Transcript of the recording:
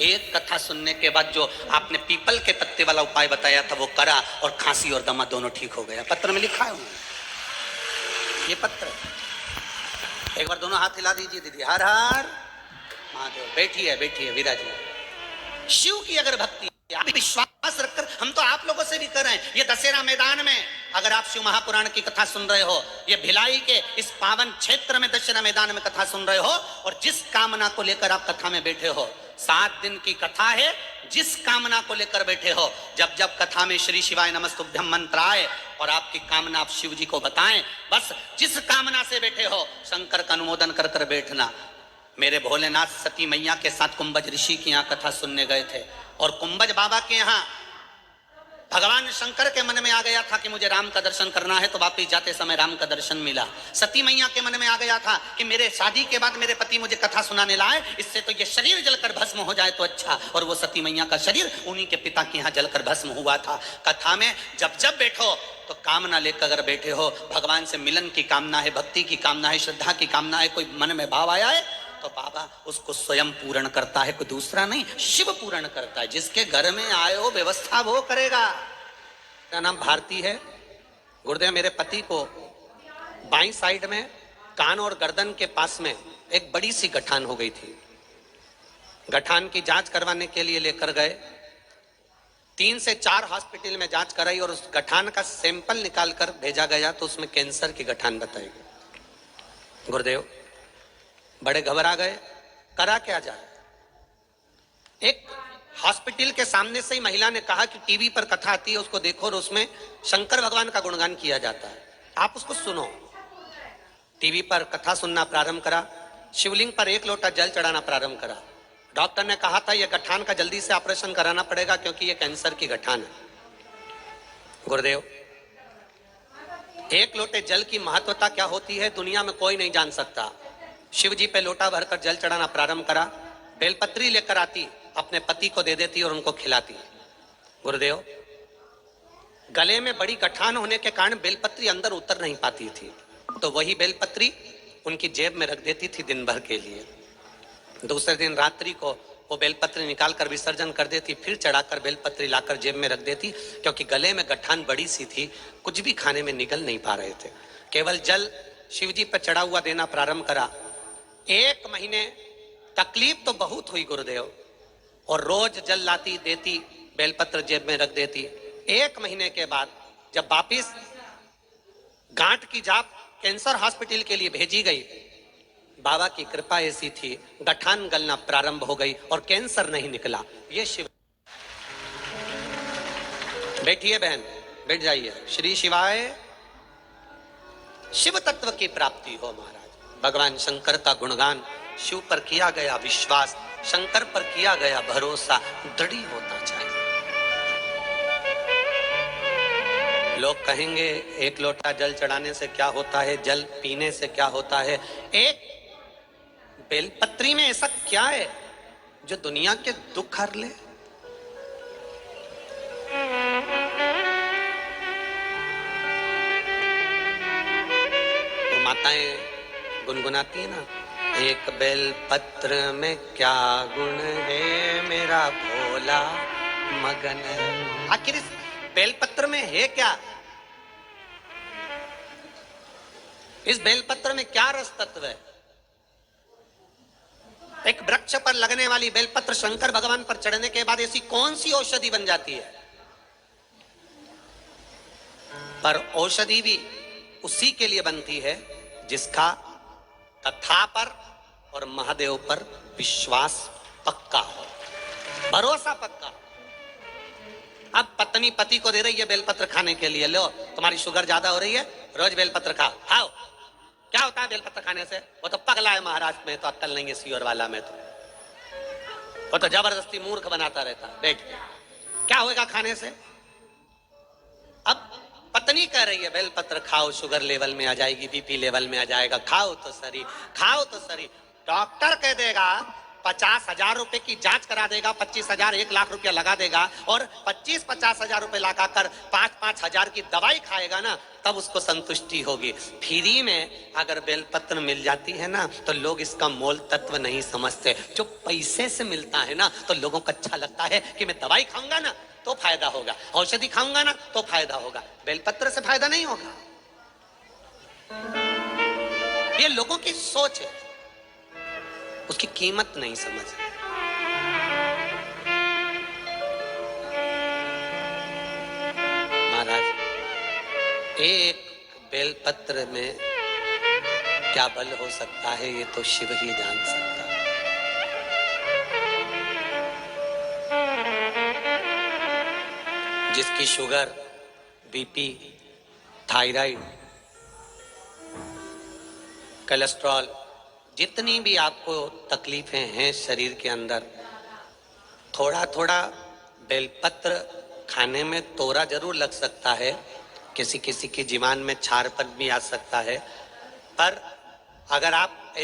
एक कथा सुनने के बाद जो आपने पीपल के पत्ते वाला उपाय बताया था वो करा और खांसी और दमा दोनों ठीक हो गया। पत्र में लिखा है ये पत्र। एक बार दोनों हाथ हिला दीजिए दीदी। हर हर महादेव। बैठिए विराजिए। शिव की अगर भक्ति आप विश्वास रखकर, हम तो आप लोगों से भी कर रहे हैं, ये दशहरा मैदान में अगर आप शिव महापुराण की कथा सुन रहे हो, ये भिलाई के इस पावन क्षेत्र में दशहरा मैदान में कथा सुन रहे हो, और जिस कामना को लेकर आप कथा में बैठे हो, 7 दिन की कथा है, जिस कामना को लेकर बैठे हो, जब जब कथा में श्री शिवाय नमस्तुभ्यम मंत्र आए और आपकी कामना आप शिव जी को बताएं, बस जिस कामना से बैठे हो शंकर का अनुमोदन कर कर बैठना। मेरे भोलेनाथ सती मैया के साथ कुंभज ऋषि की यहाँ कथा सुनने गए थे, और कुंभज बाबा के यहाँ भगवान शंकर के मन में आ गया था कि मुझे राम का दर्शन करना है, तो वापिस जाते समय राम का दर्शन मिला। सती मैया के मन में आ गया था कि मेरे शादी के बाद मेरे पति मुझे कथा सुनाने लाए, इससे तो ये शरीर जलकर भस्म हो जाए तो अच्छा, और वो सती मैया का शरीर उन्हीं के पिता के यहाँ जलकर भस्म हुआ था। कथा में जब जब बैठो तो कामना लेकर अगर बैठे हो, भगवान से मिलन की कामना है, भक्ति की कामना है, श्रद्धा की कामना है, कोई मन में भाव आया है तो बाबा उसको स्वयं पूर्ण करता है, कोई दूसरा नहीं, शिव पूर्ण करता है। जिसके घर में आए हो व्यवस्था वो करेगा। मेरा नाम भारती है। गुरुदेव मेरे पति को बाईं साइड में कान और गर्दन के पास में एक बड़ी सी गठान हो गई थी। गठान की जांच करवाने के लिए लेकर गए, 3 से 4 हॉस्पिटल में जांच कराई और उस गठान का सैंपल निकाल कर भेजा गया तो उसमें कैंसर की गठान बताई गई। गुरुदेव बड़े घबरा गए, करा क्या जाए। एक हॉस्पिटल के सामने से ही महिला ने कहा कि टीवी पर कथा आती है, उसको देखो और उसमें शंकर भगवान का गुणगान किया जाता है, आप उसको सुनो। टीवी पर कथा सुनना प्रारंभ करा, शिवलिंग पर 1 लोटा जल चढ़ाना प्रारंभ करा। डॉक्टर ने कहा था यह गठान का जल्दी से ऑपरेशन कराना पड़ेगा क्योंकि यह कैंसर की गठान है। गुरुदेव 1 लोटे जल की महत्वता क्या होती है दुनिया में कोई नहीं जान सकता। शिव जी पे लोटा भरकर जल चढ़ाना प्रारंभ करा, बेलपत्री लेकर आती, अपने पति को दे देती और उनको खिलाती। गुरुदेव गले में बड़ी गठान होने के कारण बेलपत्री अंदर उतर नहीं पाती थी, तो वही बेलपत्री उनकी जेब में रख देती थी दिन भर के लिए। दूसरे दिन रात्रि को वो बेलपत्री निकाल कर विसर्जन कर देती, फिर चढ़ाकर बेलपत्री लाकर जेब में रख देती, क्योंकि गले में गठान बड़ी सी थी, कुछ भी खाने में निगल नहीं पा रहे थे। केवल जल शिव जी पर चढ़ा हुआ देना प्रारंभ करा। 1 महीने तकलीफ तो बहुत हुई गुरुदेव, और रोज जल लाती देती, बेलपत्र जेब में रख देती। 1 महीने के बाद जब वापिस गांठ की जाप कैंसर हॉस्पिटल के लिए भेजी गई, बाबा की कृपा ऐसी थी, गठान गलना प्रारंभ हो गई और कैंसर नहीं निकला। ये शिव। बैठिए बहन, बैठ जाइए। श्री शिवाय। शिव तत्व की प्राप्ति हो महाराज। भगवान शंकर का गुणगान, शिव पर किया गया विश्वास, शंकर पर किया गया भरोसा दृढ़ होता चाहिए। लोग कहेंगे 1 लोटा जल चढ़ाने से क्या होता है, जल पीने से क्या होता है। एक बेलपत्री में ऐसा क्या है जो दुनिया के दुख हर ले। तो माताएं गुनगुनाती है ना, एक बेल पत्र में क्या गुण है, मेरा भोला मगन। आखिर इस बेलपत्र में है क्या? इस बेलपत्र में क्या रस तत्व है? एक वृक्ष पर लगने वाली बेलपत्र शंकर भगवान पर चढ़ने के बाद ऐसी कौन सी औषधि बन जाती है? पर औषधि भी उसी के लिए बनती है जिसका कथा पर और महादेव पर विश्वास पक्का हो, भरोसा पक्का। अब पत्नी पति को दे रही है बेलपत्र खाने के लिए, लो तुम्हारी शुगर ज्यादा हो रही है, रोज बेलपत्र खाओ। खाओ, क्या होता है बेलपत्र खाने से? वो तो पगला है महाराष्ट्र में, तो अक्कल नहीं है सीवर वाला में, तो वो तो जबरदस्ती मूर्ख बनाता रहता। बैठ क्या होगा खाने से? अब पत्नी कह रही है बेलपत्र खाओ, शुगर लेवल में आ जाएगी, बीपी लेवल में आ जाएगा, खाओ तो सरी, खाओ तो सरी। डॉक्टर कह देगा 50,000 रुपए की जांच करा देगा, 25,000 1 लाख रुपया लगा देगा और 25-50,000 रुपए लगाकर 5-5 हजार की दवाई खाएगा ना, तब उसको संतुष्टि होगी। फ्री में अगर बेलपत्र मिल जाती है ना तो लोग इसका मोल तत्व नहीं समझते। जो पैसे से मिलता है ना तो लोगों को अच्छा लगता है कि मैं दवाई खाऊंगा ना तो फायदा होगा, औषधि खाऊंगा ना तो फायदा होगा, बेलपत्र से फायदा नहीं होगा। ये लोगों की सोच है, उसकी कीमत नहीं समझ। महाराज, एक बेलपत्र में क्या बल हो सकता है ये तो शिव ही जान सकता है। जिसकी शुगर, बीपी, थायराइड, कोलेस्ट्रॉल, जितनी भी आपको तकलीफें हैं शरीर के अंदर, थोड़ा थोड़ा बेलपत्र खाने में तोरा जरूर लग सकता है, किसी किसी की जीवान में छारपन भी आ सकता है, पर अगर आप